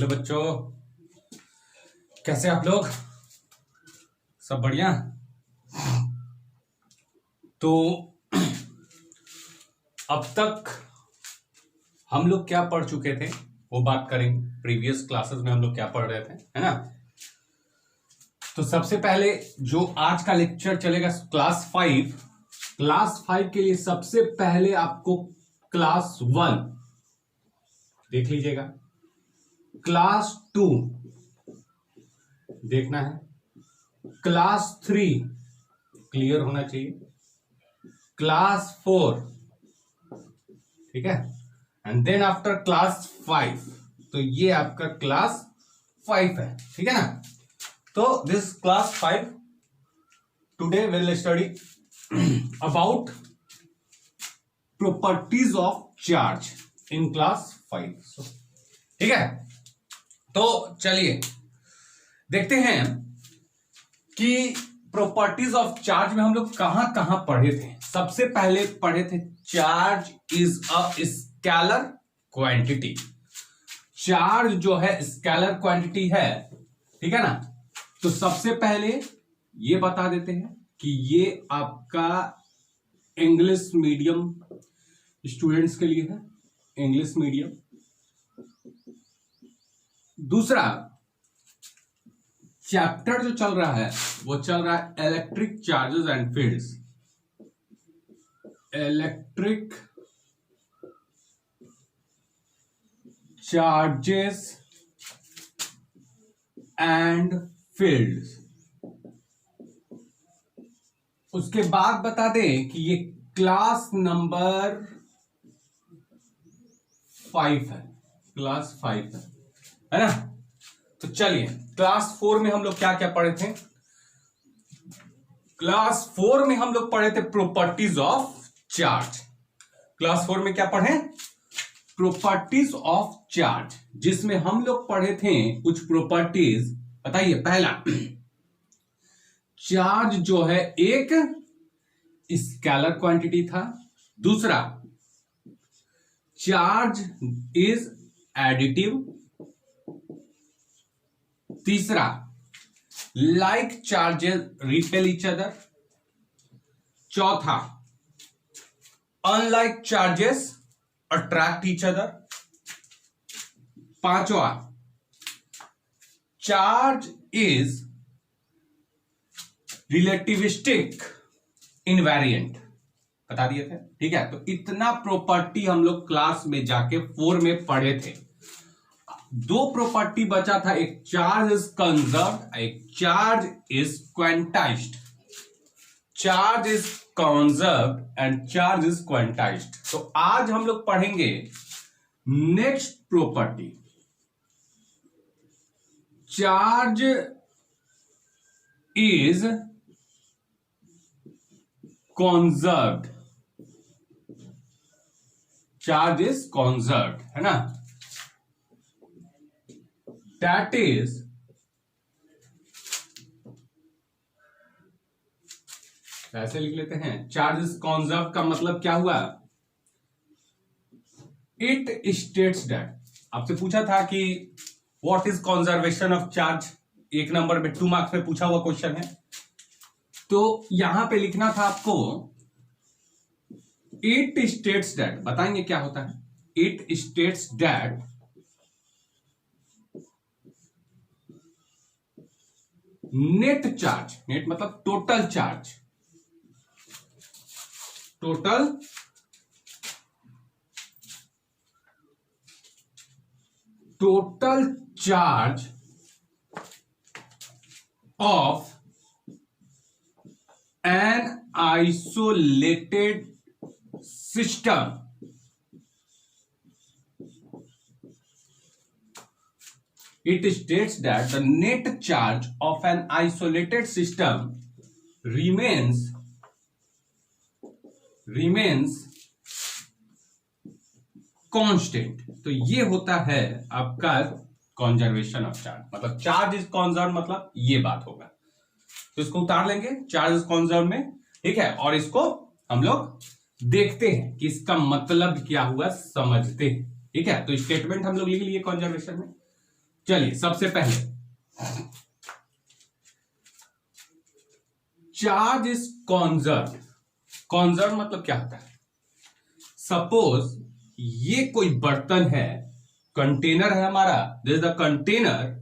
Hello बच्चों, कैसे आप लोग? सब बढ़िया। तो अब तक हम लोग क्या पढ़ चुके थे वो बात करेंगे। प्रीवियस क्लासेस में हम लोग क्या पढ़ रहे थे, है ना? तो सबसे पहले जो आज का लेक्चर चलेगा क्लास 5 के लिए सबसे पहले आपको क्लास 1 देख लीजिएगा, क्लास 2 देखना है, क्लास 3 क्लियर होना चाहिए, क्लास 4, ठीक है, एंड देन आफ्टर क्लास 5। तो ये आपका क्लास 5 है, ठीक है ना? तो this class 5 today will study about properties of charge in class 5। ठीक है, तो चलिए देखते हैं कि प्रॉपर्टीज ऑफ चार्ज में हम लोग कहां कहां पढ़े थे। सबसे पहले पढ़े the charge is a scalar quantity. Charge जो है स्केलर क्वांटिटी है, ठीक है ना? तो सबसे पहले ये बता देते हैं कि ये आपका इंग्लिश मीडियम स्टूडेंट्स के लिए है, इंग्लिश मीडियम। दूसरा चैप्टर जो चल रहा है वो चल रहा है electric charges and fields. Electric charges and fields. उसके बाद बता दें कि ये क्लास नंबर 5 है, क्लास 5 है ना? तो चलिए क्लास 4 में हम लोग क्या क्या पढ़े थे। क्लास 4 में हम लोग पढ़े थे प्रॉपर्टीज ऑफ चार्ज। क्लास 4 में क्या पढ़े? प्रॉपर्टीज ऑफ चार्ज, जिसमें हम लोग पढ़े थे कुछ प्रॉपर्टीज। बताइए, पहला चार्ज जो है एक स्केलर क्वांटिटी था। दूसरा चार्ज इज एडिटिव। तीसरा like charges repel each other. चौथा unlike charges attract each other. पांचवा चार्ज इज रिलेटिविस्टिक इनवेरिएंट। बता दिए थे, ठीक है? तो इतना प्रॉपर्टी हम लोग क्लास में जाके 4 में पढ़े थे। 2 प्रॉपर्टी बचा था, एक चार्ज इज कंजर्व्ड, एक charge is quantized. Charge is conserved and charge is quantized. तो आज हम लोग पढ़ेंगे next property, charge is conserved. Charge is conserved, है ना? That is ऐसे लिख लेते हैं, चार्ज इज कंजर्व का मतलब क्या हुआ? It states that. आपसे पूछा था कि what is conservation of charge, 1 number में 2 मार्क्स में पूछा हुआ क्वेश्चन है। तो यहां पे लिखना था आपको इट स्टेट्स दैट। बताएंगे क्या होता है? It states that net charge, net मतलब total charge, total charge of an isolated system it states that the net charge of an isolated system remains constant। तो ये होता है आपका कंजर्वेशन ऑफ चार्ज। मतलब चार्ज इज कंजर्व, मतलब ये बात होगा। तो इसको उतार लेंगे चार्ज इज कंजर्व में, ठीक है? और इसको हम लोग देखते हैं कि इसका मतलब क्या हुआ, समझते हैं, ठीक है? तो स्टेटमेंट हम लोग लिख लिए कंजर्वेशन में। चलिए सबसे पहले चार्ज इज कॉन्जर्व। कॉन्जर्व मतलब क्या होता है? सपोज ये कोई बर्तन है, कंटेनर है हमारा, दिस इज द कंटेनर,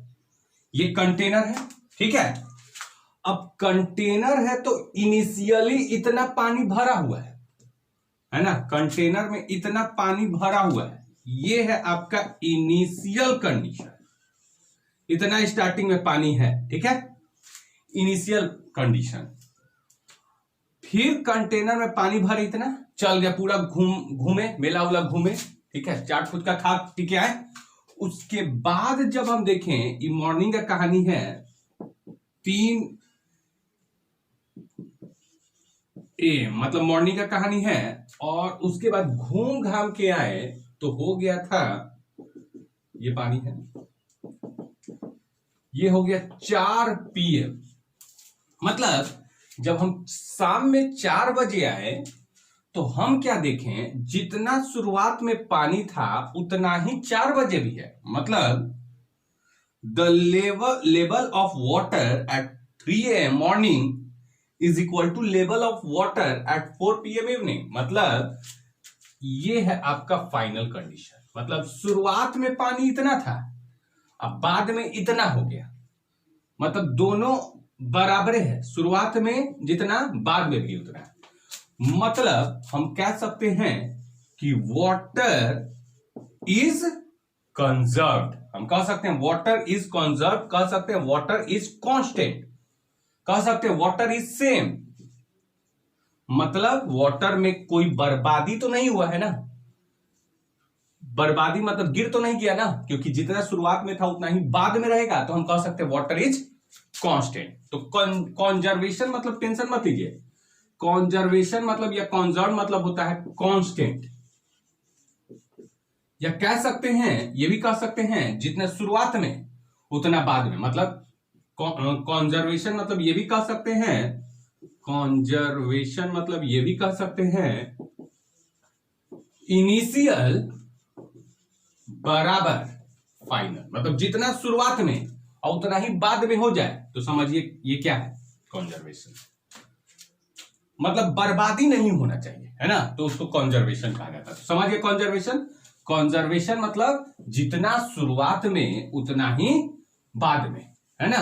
ये कंटेनर है, ठीक है। अब कंटेनर है तो इनिशियली इतना पानी भरा हुआ है ना, कंटेनर में इतना पानी भरा हुआ है, ये है आपका इनिशियल कंडीशन, इतना स्टार्टिंग में पानी है, ठीक है, इनिशियल कंडीशन। फिर कंटेनर में पानी भर इतना, चल गया पूरा, घूमे मेला उला घूमे, ठीक है, चाट फूट का खा पी के आए। उसके बाद जब हम देखें, ये मॉर्निंग का कहानी है, 3 AM मतलब मॉर्निंग का कहानी है, और उसके बाद घूम घाम के आए तो हो गया था, ये पानी है, ये हो गया 4 PM। मतलब जब हम शाम में 4 बजे आए तो हम क्या देखें, जितना शुरुआत में पानी था उतना ही 4 बजे भी है। मतलब the level of water at 3 AM morning is equal to level of water at 4 PM evening. मतलब ये है आपका फाइनल कंडीशन। मतलब शुरुआत में पानी इतना था, अब बाद में इतना हो गया, मतलब दोनों बराबर है, शुरुआत में जितना बाद में भी उतना। मतलब हम कह सकते हैं कि वाटर इज कंजर्व्ड, हम कह सकते हैं वाटर इज कंजर्व्ड, कह सकते हैं वाटर इज कांस्टेंट, कह सकते हैं वाटर इज सेम। मतलब वाटर में कोई बर्बादी तो नहीं हुआ है ना, बर्बादी मतलब गिर तो नहीं गया ना, क्योंकि जितना शुरुआत में था उतना ही बाद में रहेगा, तो हम कह सकते हैं वाटर इज कांस्टेंट। तो कंजर्वेशन मतलब टेंशन मत लीजिए, कंजर्वेशन मतलब या कंजर्व मतलब होता है कांस्टेंट, या कह सकते हैं, ये भी कह सकते हैं जितना शुरुआत में उतना बाद में। मतलब कंजर्वेशन मतलब ये भी कह सकते हैं, कंजर्वेशन मतलब ये भी कह सकते हैं इनिशियल बराबर फाइनल। मतलब जितना शुरुआत में और उतना ही बाद में हो जाए तो समझिए ये क्या है, कंजर्वेशन। मतलब बर्बादी नहीं होना चाहिए, है ना, तो उसको कंजर्वेशन कहा जाता है। तो समझिए कंजर्वेशन, कंजर्वेशन मतलब जितना शुरुआत में उतना ही बाद में, है ना।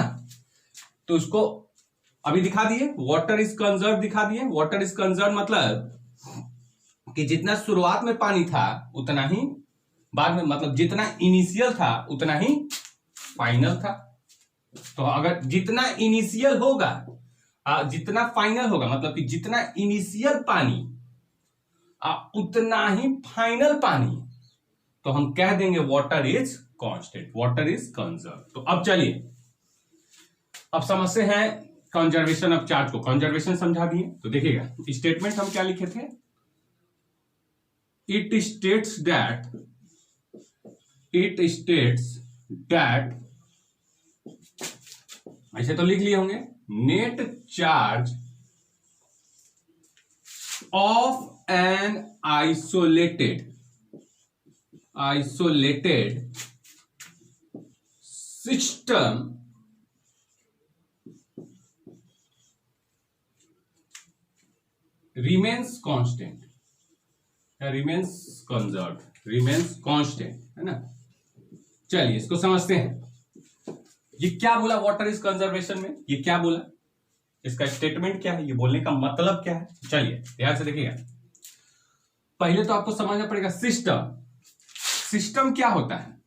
तो उसको अभी दिखा दिए, वाटर इज कंजर्व दिखा दिए। वाटर इज कंजर्व मतलब कि जितना शुरुआत में पानी था उतना ही बाद में, मतलब जितना इनिशियल था उतना ही फाइनल था। तो अगर जितना इनिशियल होगा जितना फाइनल होगा, मतलब कि जितना इनिशियल पानी उतना ही फाइनल पानी, तो हम कह देंगे water is constant, water is conserve. तो अब चलिए, अब समझते हैं कंजर्वेशन ऑफ चार्ज को। कंजर्वेशन समझा दिए, तो देखिएगा स्टेटमेंट हम क्या लिखे थे, इट स्टेट्स दैट ऐसे तो लिख लिए होंगे, net charge of an isolated system remains constant, remains conserve, remains constant, है ना। चलिए इसको समझते हैं, ये क्या बोला वाटर इज कंजर्वेशन में, ये क्या बोला, इसका स्टेटमेंट क्या है, ये बोलने का मतलब क्या है। चलिए ध्यान से देखिएगा, पहले तो आपको समझना पड़ेगा सिस्टम। सिस्टम क्या होता है?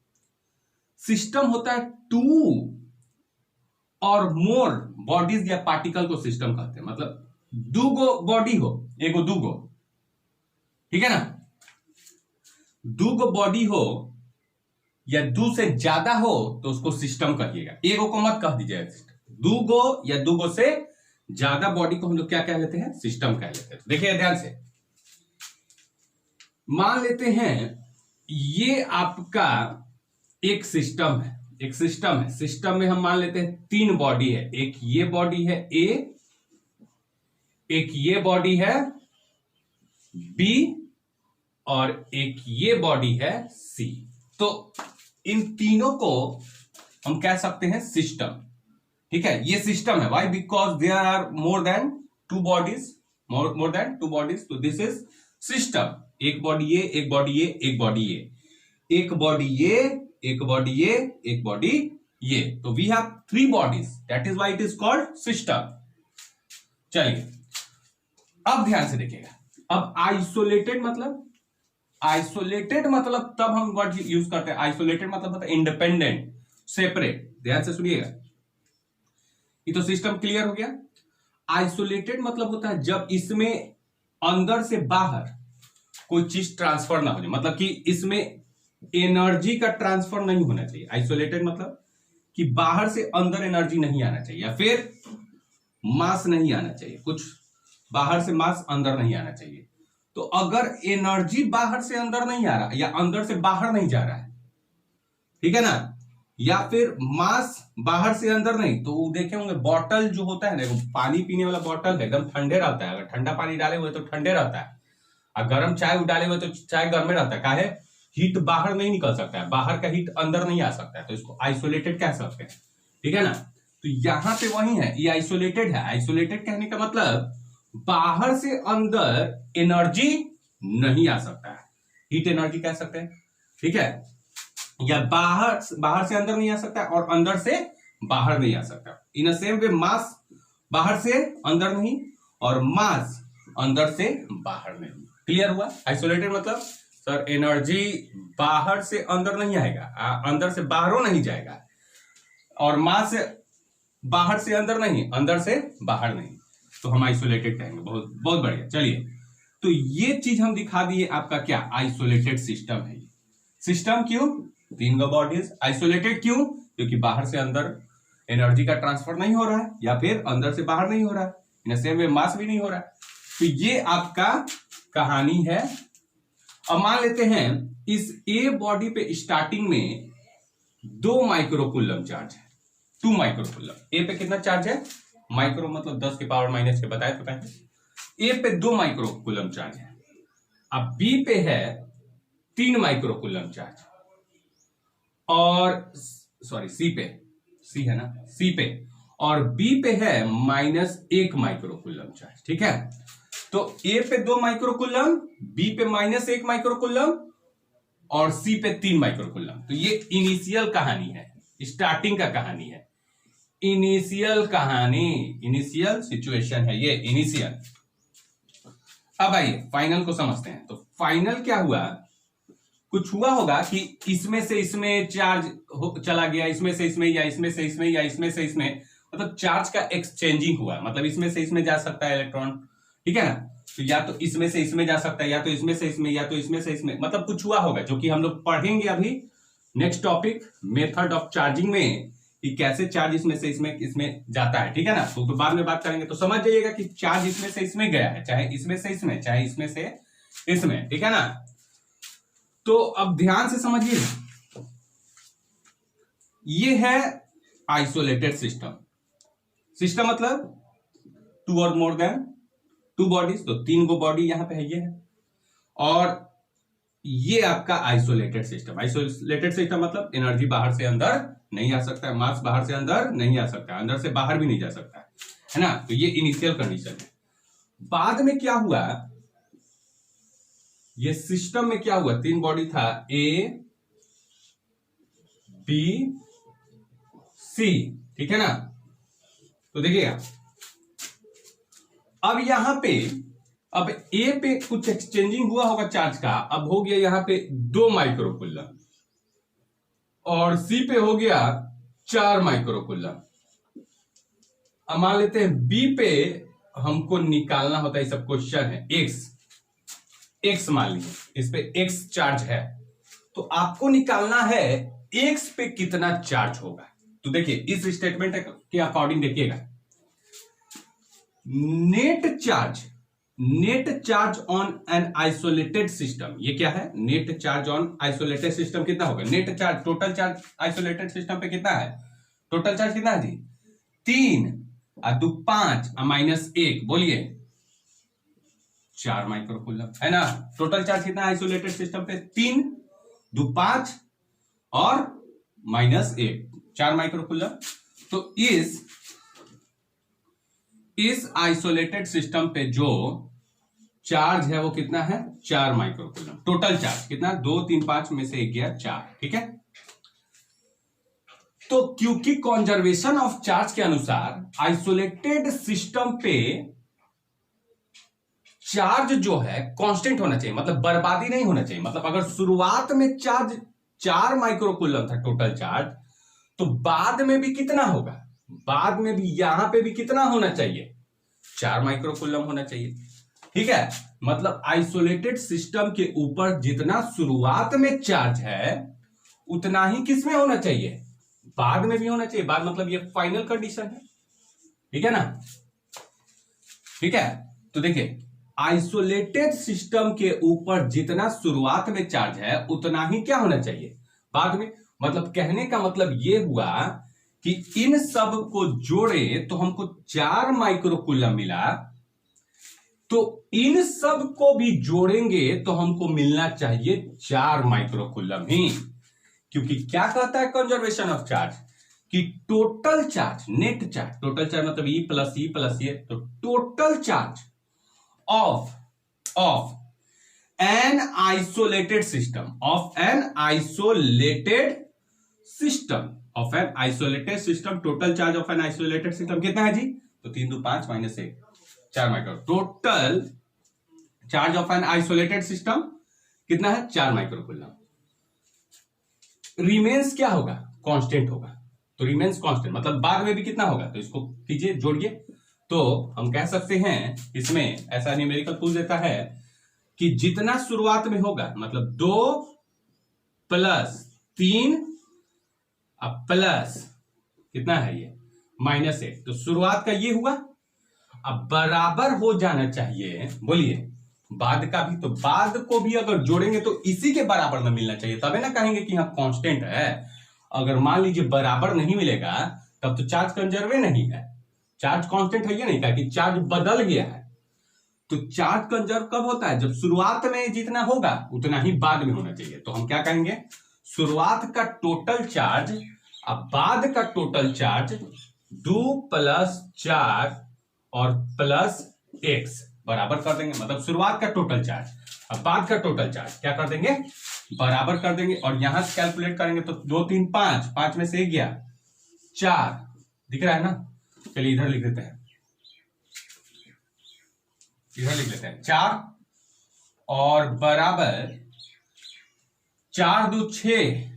सिस्टम होता है 2 और मोर बॉडीज या पार्टिकल को सिस्टम कहते हैं। मतलब 2 बॉडी हो, एगो 2, ठीक है ना, 2 बॉडी हो या 2 से ज्यादा हो तो उसको सिस्टम कहिएगा, एगो को मत कह दीजिएगा सिस्टम। 2 या 2 से ज्यादा बॉडी को हम लोग क्या कह लेते हैं, सिस्टम कह लेते हैं। देखिए ध्यान से, मान लेते हैं ये आपका एक सिस्टम है, एक सिस्टम है, सिस्टम में हम मान लेते हैं 3 बॉडी है, एक ये बॉडी है ए, एक ये बॉडी है बी, और एक ये बॉडी है सी। तो इन तीनों को हम कह सकते हैं सिस्टम। ठीक है, ये सिस्टम है। Why? Because there are more than two bodies, more than two bodies, तो दिस इज सिस्टम। एक बॉडी ये, एक बॉडी ये, एक बॉडी ये, एक बॉडी ये, एक बॉडी ये, एक बॉडी ये, तो we have 3 bodies, that is why it is called system. चलिए अब ध्यान से देखिएगा। अब आइसोलेटेड मतलब, आइसोलेटेड मतलब तब हम वर्ड यूज करते हैं, आइसोलेटेड मतलब होता है इंडिपेंडेंट, सेपरेट। ध्यान से सुनिएगा, ये तो सिस्टम क्लियर हो गया। आइसोलेटेड मतलब होता है जब इसमें अंदर से बाहर कोई चीज ट्रांसफर ना हो जाए, मतलब कि इसमें एनर्जी का ट्रांसफर नहीं होना चाहिए। आइसोलेटेड मतलब कि बाहर से अंदर एनर्जी नहीं आना चाहिए, या फिर मास नहीं आना चाहिए, कुछ बाहर से मास अंदर नहीं आना चाहिए। तो अगर एनर्जी बाहर से अंदर नहीं आ रहा या अंदर से बाहर नहीं जा रहा है, ठीक है ना, या फिर मास बाहर से अंदर नहीं, तो देखे होंगे बॉटल जो होता है ना, पानी पीने वाला बॉटल एकदम ठंडे रहता है। अगर ठंडा पानी डाले हुए तो ठंडे रहता है, और गर्म चाय डाले हुए तो चाय गर्म में रहता है। काहे? हीट बाहर नहीं निकल सकता है, बाहर का हीट अंदर नहीं आ सकता है, तो इसको आइसोलेटेड कह सकते हैं। ठीक है ना, तो यहां पे वही है, ये आइसोलेटेड है। आइसोलेटेड कहने का मतलब बाहर से अंदर एनर्जी नहीं आ सकता है, हीट एनर्जी कह सकते हैं। ठीक है, या बाहर से अंदर नहीं आ सकता और अंदर से बाहर नहीं आ सकता। इन अ सेम वे मास बाहर से अंदर नहीं और मास अंदर से बाहर नहीं। क्लियर हुआ? आइसोलेटेड मतलब सर एनर्जी बाहर से अंदर नहीं आएगा, अंदर से बाहरों नहीं जाएगा, और मास बाहर से अंदर नहीं, अंदर से बाहर नहीं, तो हम आइसोलेटेड कहेंगे। बहुत बहुत बढ़िया। चलिए, तो ये चीज हम दिखा दिए आपका क्या आइसोलेटेड सिस्टम है। सिस्टम क्यों? 3 बॉडीज। आइसोलेटेड क्यों? क्योंकि बाहर से अंदर एनर्जी का ट्रांसफर नहीं हो रहा है, या फिर अंदर से बाहर नहीं हो रहा है, इन सेम वे मास भी नहीं हो रहा है। तो ये आपका कहानी है। अब मान लेते हैं इस ए बॉडी पे स्टार्टिंग में 2 माइक्रोकूलम चार्ज है, 2 माइक्रोकूलम। ए पे कितना चार्ज है? माइक्रो मतलब 10 के पावर माइनस के बताए तो पहले। ए पे 2 माइक्रोकूलम चार्ज है। अब बी पे है 3 माइक्रोकूलम चार्ज, और सॉरी सी पे, सी है ना, सी पे, और बी पे है -1 माइक्रोकूलम चार्ज। ठीक है, तो ए पे 2 माइक्रोकूलम, बी पे -1 माइक्रोकूलम, और सी पे 3 माइक्रोकूलम। तो ये इनिशियल कहानी है, स्टार्टिंग का कहानी है, इनिशियल कहानी, इनिशियल सिचुएशन है ये, इनिशियल। अब आइए फाइनल को समझते हैं। तो फाइनल क्या हुआ? कुछ हुआ होगा कि इसमें से इसमें चार्ज चला गया, इसमें से इसमें, या इसमें से इसमें, या इसमें से इसमें, मतलब चार्ज का एक्सचेंजिंग हुआ। मतलब इसमें से इसमें जा सकता है इलेक्ट्रॉन, ठीक है ना, तो या तो इसमें से इसमें जा सकता है, या तो इसमें से इसमें, या तो इसमें से इसमें, मतलब कुछ हुआ होगा जो कि हम लोग पढ़ेंगे अभी next topic method of charging में, कि कैसे चार्ज इसमें से इसमें जाता है। ठीक है ना, तो बाद में बात करेंगे। तो समझ जाइएगा कि चार्ज इसमें से इसमें गया है, चाहे इसमें से इसमें, चाहे इसमें से इसमें। ठीक है ना, तो अब ध्यान से समझिए, ये है आइसोलेटेड सिस्टम। सिस्टम मतलब 2 और मोर देन 2 बॉडीज, तो 3 गो बॉडी यहां पे है, ये है। और ये आपका आइसोलेटेड सिस्टम। आइसोलेटेड सिस्टम मतलब एनर्जी बाहर से अंदर नहीं आ सकता है, मास बाहर से अंदर नहीं आ सकता, अंदर से बाहर भी नहीं जा सकता है ना। तो ये इनिशियल कंडीशन है। बाद में क्या हुआ, ये सिस्टम में क्या हुआ, 3 बॉडी था, ए बी सी, ठीक है ना। तो देखिएगा, अब यहां पे, अब ए पे कुछ एक्सचेंजिंग हुआ होगा चार्ज का, अब हो गया यहां पे 2 माइक्रोकूलम, और सी पे हो गया 4 माइक्रोकूलम। अब मान लेते हैं बी पे हमको निकालना होता है, सब क्वेश्चन है, एक्स मान लीजिए, इस पे एक्स चार्ज है, तो आपको निकालना है एक्स पे कितना चार्ज होगा। तो देखिए इस स्टेटमेंट के अकॉर्डिंग देखिएगा, net charge on an isolated system, ये क्या है, net charge on isolated system कितना होगा, net charge, total charge isolated system पे कितना है, टोटल चार्ज कितना है जी, 3 और 2 5 और -1, बोलिए 4 माइक्रोकूलम, है ना। टोटल चार्ज कितना आइसोलेटेड सिस्टम पे, 3 2 5 और -1, 4 माइक्रोकूलम। तो इस आइसोलेटेड सिस्टम पे जो चार्ज है वो कितना है, 4 माइक्रोकूलम। टोटल चार्ज कितना, 2 3 5 में से एक गया 4, ठीक है। तो क्योंकि कंजर्वेशन ऑफ चार्ज के अनुसार आइसोलेटेड सिस्टम पे चार्ज जो है कांस्टेंट होना चाहिए, मतलब बर्बादी नहीं होना चाहिए। मतलब अगर शुरुआत में चार्ज 4 माइक्रोकूलम था टोटल चार्ज, तो बाद में भी कितना होगा, बाद में भी यहां पे भी कितना होना चाहिए, 4 माइक्रोकूलम होना चाहिए, ठीक है। मतलब आइसोलेटेड सिस्टम के ऊपर जितना शुरुआत में चार्ज है उतना ही किसमें होना चाहिए, बाद में भी होना चाहिए। बाद मतलब ये फाइनल कंडीशन है, ठीक है ना। ठीक है, तो देखिए आइसोलेटेड सिस्टम के ऊपर जितना शुरुआत में चार्ज है उतना ही क्या होना चाहिए, बाद में। मतलब कहने का मतलब ये हुआ कि इन सब को जोड़े तो हमको 4 माइक्रोकूलम मिला, तो इन सब को भी जोड़ेंगे तो हमको मिलना चाहिए 4 माइक्रोकूलम ही। क्योंकि क्या कहता है कंजर्वेशन ऑफ चार्ज, कि total charge, net charge, total charge मतलब ई प्लस ये, तो total charge of an isolated system, total charge of an isolated system कितना है जी, तो 3 2 5 minus 1, 4 micro. Total charge of an isolated system कितना है, 4 microcoulomb. Remains क्या होगा, कांस्टेंट होगा। तो रिमेन्स कांस्टेंट मतलब बाद में भी कितना होगा, तो इसको कीजिए, जोड़िए। तो हम कह सकते हैं इसमें ऐसा न्यूमेरिकल पूछ देता है कि जितना शुरुआत में होगा, मतलब 2 + 3 अब प्लस कितना है ये -1, तो शुरुआत का ये हुआ। अब बराबर हो जाना चाहिए, बोलिए बाद का भी, तो बाद को भी अगर जोड़ेंगे तो इसी के बराबर में मिलना चाहिए, तबे ना कहेंगे कि हाँ कांस्टेंट है। अगर मान लीजिए बराबर नहीं मिलेगा तब तो चार्ज कंजर्वे नहीं है, चार्ज कांस्टेंट है, ये नहीं कहा कि चार्ज बदल गया है। तो चार्ज कंजर्व कब होता है, जब शुरुआत में जितना होगा उतना ही बाद में होना चाहिए। तो हम क्या कहेंगे, शुरुआत का टोटल चार्ज अब बाद का टोटल चार्ज 2 + 4 और +x बराबर कर देंगे। मतलब शुरुआत का टोटल चार्ज अब बाद का टोटल चार्ज क्या कर देंगे, बराबर कर देंगे। और यहां से कैलकुलेट करेंगे तो 2 3 5, 5 में से 1 गया 4, दिख रहा है ना। चलिए इधर लिख देते हैं, इधर लिख लेते हैं 4 और बराबर 4 2 6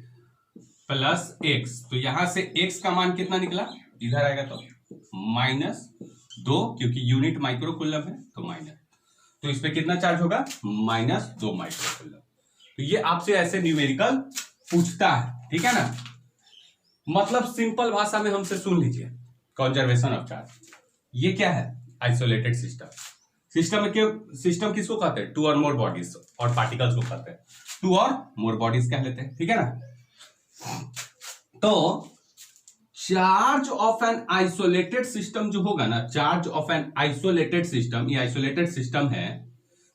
+x। तो यहां से x का मान कितना निकला, इधर आएगा तो -2, क्योंकि यूनिट माइक्रोकूलम है तो माइनस, तो इस पे कितना चार्ज होगा, -2 माइक्रोकूलम। तो ये आपसे ऐसे न्यूमेरिकल पूछता है, ठीक है ना। मतलब सिंपल भाषा में हमसे सुन लीजिए, कंजर्वेशन ऑफ चार्ज ये क्या है, आइसोलेटेड सिस्टम। सिस्टम किसको कहते हैं, 2 और मोर बॉडीज और पार्टिकल्स को कहते हैं, 2 और मोर बॉडीज कह लेते हैं, ठीक है ना। तो charge of an isolated system जो होगा ना, charge of an isolated system, ये आइसोलेटेड सिस्टम है,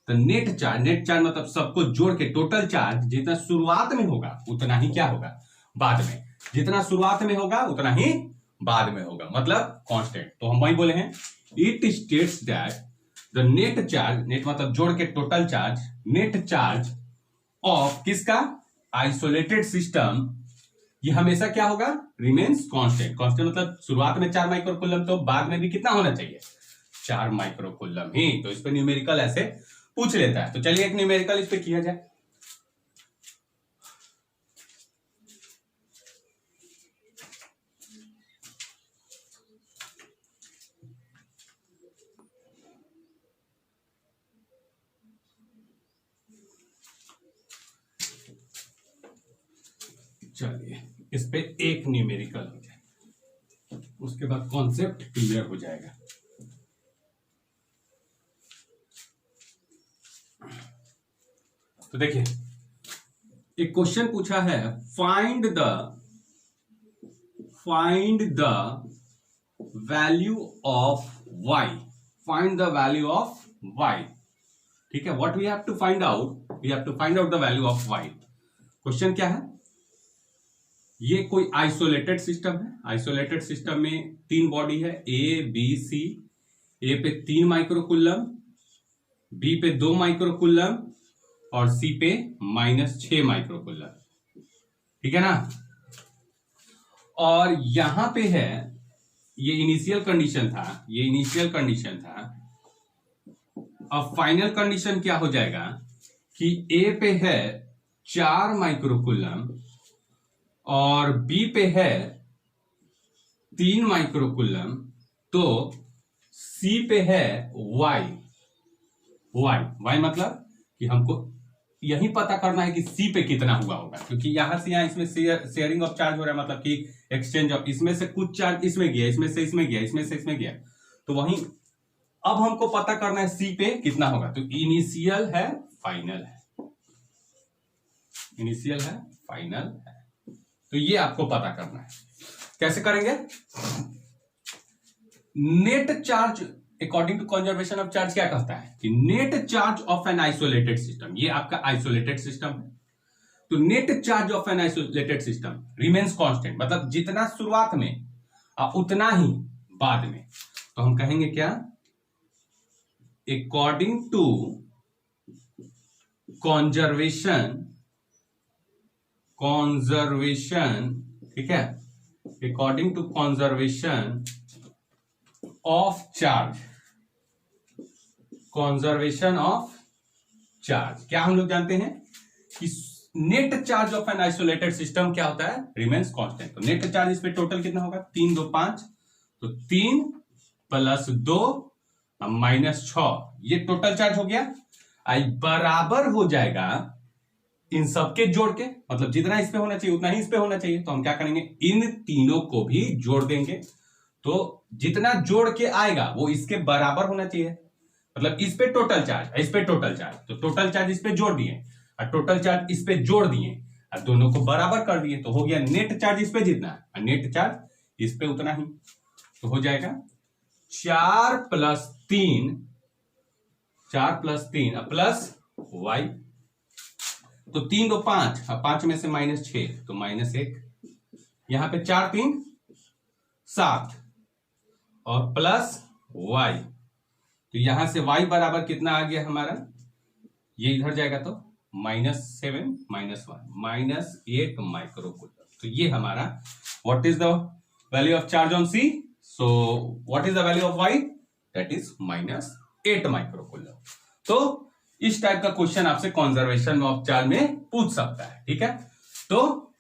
तो नेट चार्ज मतलब सबको जोड़ के टोटल चार्ज जितना शुरुआत में होगा उतना ही क्या होगा, बाद में। जितना शुरुआत में होगा उतना ही बाद में होगा, मतलब कांस्टेंट। तो हम वही बोले हैं, it states that the net charge, net मतलब जोड़ के total charge, net charge of किसका, आइसोलेटेड सिस्टम, ये हमेशा क्या होगा, रिमेन्स कांस्टेंट। कांस्टेंट मतलब शुरुआत में 4 माइक्रोकूलम, तो बाद में भी कितना होना चाहिए, 4 माइक्रोकूलम ही। तो इस पे न्यूमेरिकल ऐसे पूछ लेता है। तो चलिए एक न्यूमेरिकल इस पे किया जाए। चलिए इस पे एक न्यूमेरिकल हो जाए, उसके बाद कॉन्सेप्ट क्लियर हो जाएगा। तो देखिए एक क्वेश्चन पूछा है, find the value of y, find the value of y, ठीक है। What we have to find out, the value of y। Question क्या है, ये कोई आइसोलेटेड सिस्टम है। आइसोलेटेड सिस्टम में 3 बॉडी है, ए बी सी। ए पे 3 माइक्रोकुलम, बी पे 2 माइक्रोकुलम और सी पे -6 माइक्रोकुलम। ठीक है ना। और यहां पे है, ये इनिशियल कंडीशन था, ये इनिशियल कंडीशन था। अब फाइनल कंडीशन क्या हो जाएगा कि ए पे है 4 माइक्रोकुलम और बी पे है 3 माइक्रोकुलम, तो सी पे है वाई। वाई मतलब कि हमको यही पता करना है कि सी पे कितना हुआ होगा, क्योंकि यहां से यहां इसमें शेयरिंग ऑफ चार्ज हो रहा है, मतलब कि एक्सचेंज ऑफ, इसमें से कुछ चार्ज इसमें गया, इसमें से इसमें गया, इसमें से इसमें गया, तो वहीं अब हमको पता करना है सी पे कितना होगा। तो इनिशियल है, फाइनल है, इनिशियल है, फाइनल है, तो ये आपको पता करना है। कैसे करेंगे? Net charge according to conservation of charge क्या कहता है कि net charge of an isolated system, ये आपका आइसोलेटेड सिस्टम है, तो net charge of an isolated system remains constant, मतलब जितना शुरुआत में उतना ही बाद में। तो हम कहेंगे क्या? अकॉर्डिंग टू कंजर्वेशन, ठीक है, according to conservation of charge, conservation of charge, क्या हम लोग जानते हैं कि net charge of an isolated system क्या होता है? Remains constant. तो नेट चार्ज इस पे टोटल कितना होगा? 3 2 5, तो 3 + 2 -6, ये टोटल चार्ज हो गया। आई बराबर हो जाएगा इन सबके जोड़ के, मतलब जितना इस पे होना चाहिए उतना ही इस पे होना चाहिए। तो हम क्या करेंगे? इन तीनों को भी जोड़ देंगे, तो जितना जोड़ के आएगा वो इसके बराबर होना चाहिए। मतलब इस पे टोटल चार्ज, इस पे टोटल चार्ज, तो टोटल चार्ज इस पे जोड़ दिए और टोटल चार्ज इस पे जोड़ दिए और दोनों को बराबर कर दिए, तो हो गया नेट चार्ज इस पे जितना है और नेट चार्ज इस पे उतना ही। तो हो जाएगा 4 + 3, 4 + 3 प्लस y, तो 3 2 5, 5 में से -6, तो -1, यहां पे 4 3 7 और प्लस y, तो यहां से y बराबर कितना आ गया हमारा? ये इधर जाएगा तो -7 -1 -8 माइक्रोकुलम। तो ये हमारा what is the value of charge on C? So what is the value of y? That is -8 microcoulomb. तो इस टाइप का क्वेश्चन आपसे कंजर्वेशन ऑफ चार्ज में पूछ सकता है। ठीक है, तो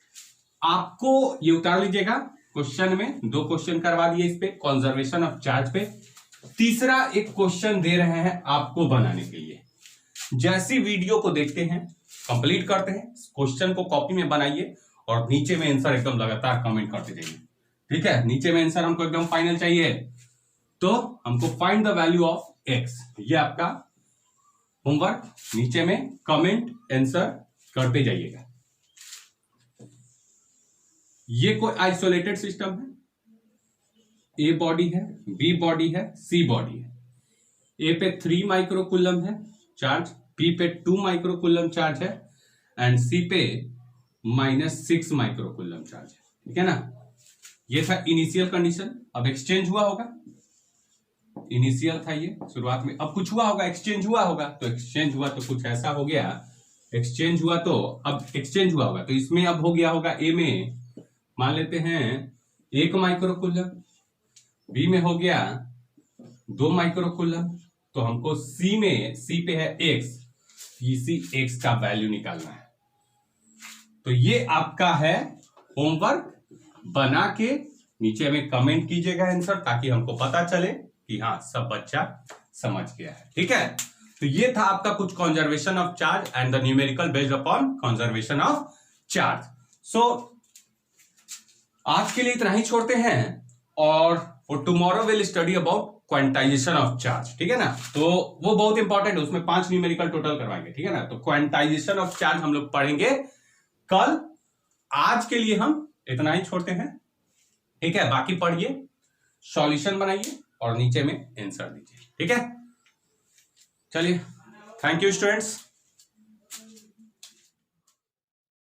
आपको ये उतार लीजिएगा क्वेश्चन में, 2 क्वेश्चन करवा दिए इस पे कंजर्वेशन ऑफ चार्ज पे, तीसरा एक क्वेश्चन दे रहे हैं आपको बनाने के लिए। जैसी वीडियो को देखते हैं, कंप्लीट करते हैं, क्वेश्चन को कॉपी में बनाइए और नीचे में आंसर एकदम लगातार कमेंट करते जाइए। ठीक है, नीचे में आंसर हमको एकदम फाइनल चाहिए, तो हमको find the value of x, ये आपका होमवर्क, नीचे में कमेंट आंसर करते जाइएगा। ये कोई आइसोलेटेड सिस्टम है, ए बॉडी है, बी बॉडी है, सी बॉडी है। ए पे 3 माइक्रोकुलम है चार्ज, बी पे 2 माइक्रोकुलम चार्ज है एंड सी पे -6 माइक्रोकुलम चार्ज है। ठीक है ना, ये था इनिशियल कंडीशन। अब एक्सचेंज हुआ होगा, इनिशियल था ये शुरुआत में, अब कुछ हुआ होगा, एक्सचेंज हुआ होगा, तो एक्सचेंज हुआ तो कुछ ऐसा हो गया, एक्सचेंज हुआ तो अब एक्सचेंज हुआ होगा, तो इसमें अब हो गया होगा ए में मान लेते हैं 1 माइक्रोकुलम, बी में हो गया 2 माइक्रोकुलम, तो हमको सी पे है x, इसी x का वैल्यू निकालना है। तो ये आपका है होमवर्क, बना के नीचे में कमेंट कीजिएगा आंसर, ताकि हमको पता चले कि हाँ सब बच्चा समझ गया है। ठीक है, तो ये था आपका कुछ conservation of charge and the numerical based upon conservation of charge. So आज के लिए इतना ही छोड़ते हैं और tomorrow will study about quantisation of charge. ठीक है ना, तो वो बहुत इंपॉर्टेंट है, उसमें 5 न्यूमेरिकल टोटल करवाएंगे। ठीक है ना, तो क्वांटाइजेशन ऑफ चार्ज हम लोग पढ़ेंगे कल। आज के लिए हम इतना ही छोड़ते हैं। ठीक है, बाकी पढ़िए, सॉल्यूशन बनाइए और नीचे में आंसर दीजिए। ठीक है, चलिए, थैंक यू स्टूडेंट्स।